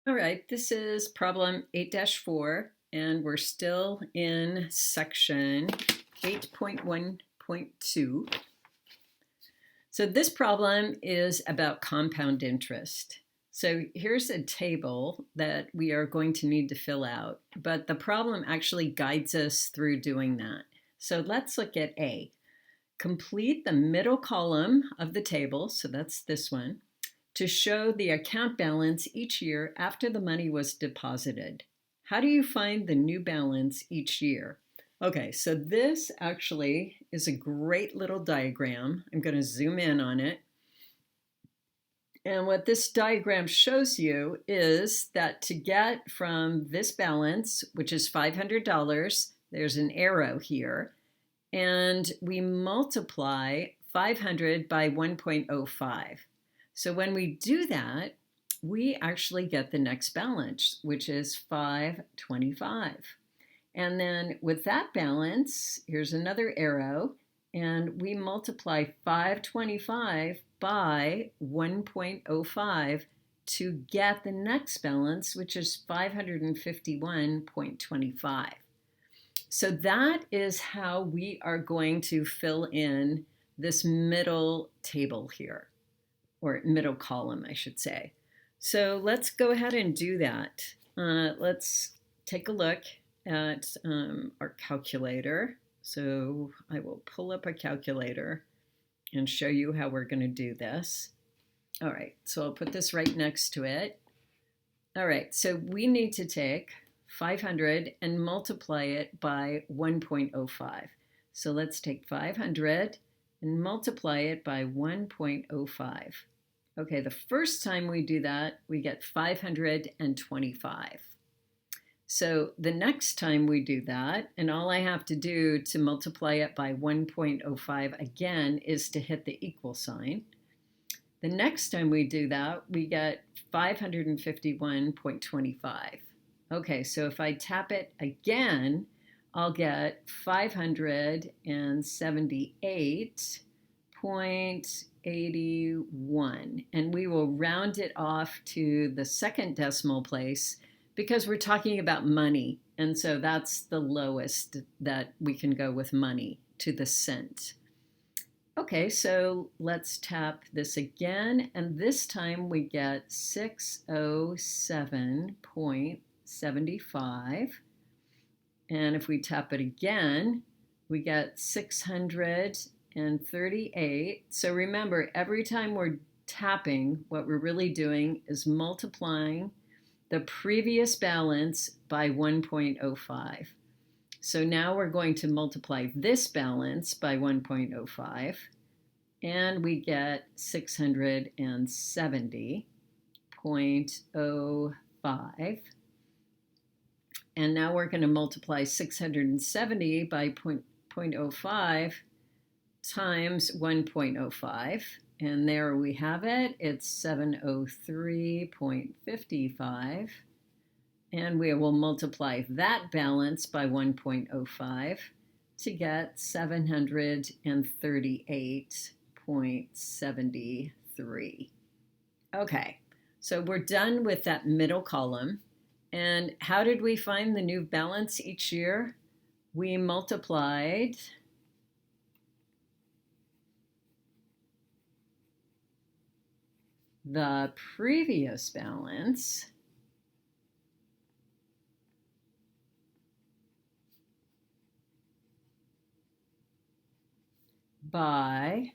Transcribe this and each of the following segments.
All right, this is problem 8-4, and we're still in section 8.1.2. So this problem is about compound interest. So here's a table that we are going to need to fill out, but the problem actually guides us through doing that. So let's look at A. Complete the middle column of the table, so that's this one, to show the account balance each year after the money was deposited. How do you find the new balance each year? Okay, so this actually is a great little diagram. I'm going to zoom in on it. And what this diagram shows you is that to get from this balance, which is $500, there's an arrow here, and we multiply 500 by 1.05. So when we do that, we actually get the next balance, which is 525. And then with that balance, here's another arrow, and we multiply 525 by 1.05 to get the next balance, which is 551.25. So that is how we are going to fill in this middle table here, or middle column, I should say. So let's go ahead and do that. Let's take a look at our calculator. So I will pull up a calculator and show you how we're going to do this. All right, so I'll put this right next to it. All right, so we need to take 500 and multiply it by 1.05. So let's take 500 and multiply it by 1.05. Okay, the first time we do that, we get 525. So the next time we do that, and all I have to do to multiply it by 1.05 again is to hit the equal sign. The next time we do that, we get 551.25. Okay, so if I tap it again, I'll get 578.81, and we will round it off to the second decimal place because we're talking about money, and so that's the lowest that we can go with money, to the cent. Okay, so let's tap this again, and this time we get 607.75. And if we tap it again, we get 638. So remember, every time we're tapping, what we're really doing is multiplying the previous balance by 1.05. So now we're going to multiply this balance by 1.05, and we get 670.05. And now we're going to multiply 670 by 0.05 times 1.05. And there we have it. It's 703.55. And we will multiply that balance by 1.05 to get 738.73. Okay, so we're done with that middle column. And how did we find the new balance each year? We multiplied the previous balance by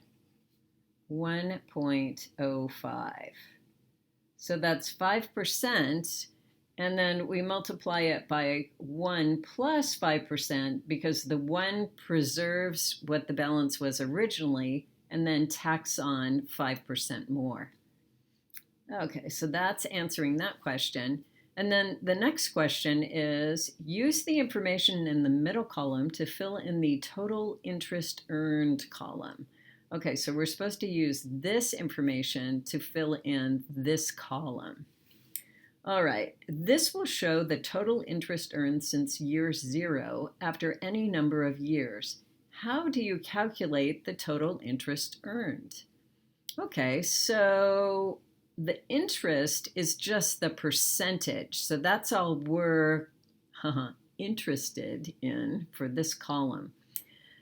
1.05. So that's 5%, and then we multiply it by 1 plus 5% because the 1 preserves what the balance was originally and then tacks on 5% more. Okay, so that's answering that question. And then the next question is, use the information in the middle column to fill in the total interest earned column. Okay, so we're supposed to use this information to fill in this column. All right, this will show the total interest earned since year 0 after any number of years. How do you calculate the total interest earned? Okay, so the interest is just the percentage. So that's all we're interested in for this column.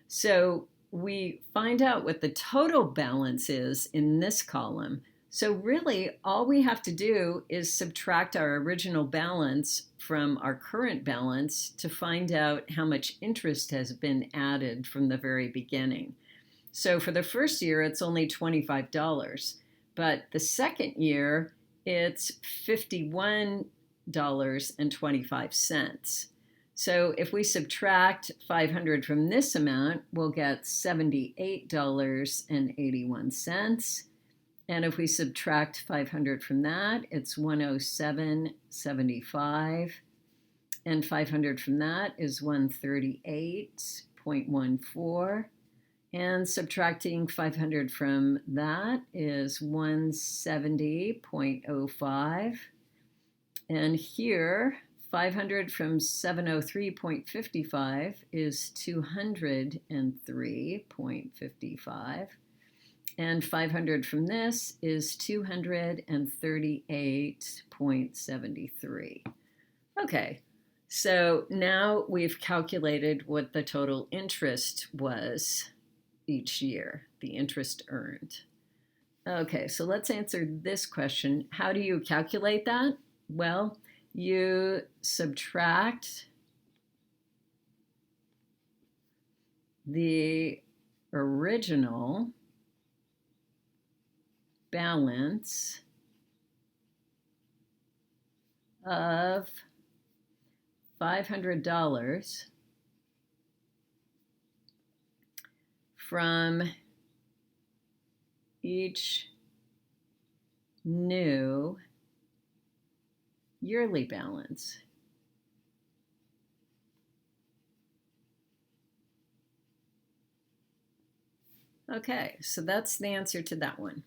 So we find out what the total balance is in this column. So really, all we have to do is subtract our original balance from our current balance to find out how much interest has been added from the very beginning. So for the first year, it's only $25, but the second year, it's $51.25. So if we subtract 500 from this amount, we'll get $78.81. And if we subtract 500 from that, it's 107.75. And 500 from that is 138.14. And subtracting 500 from that is 170.05. And here, 500 from 703.55 is 203.55. And 500 from this is 238.73. Okay, so now we've calculated what the total interest was each year, the interest earned. Okay, so let's answer this question. How do you calculate that? Well, you subtract the original balance of $500 from each new yearly balance. Okay, so that's the answer to that one.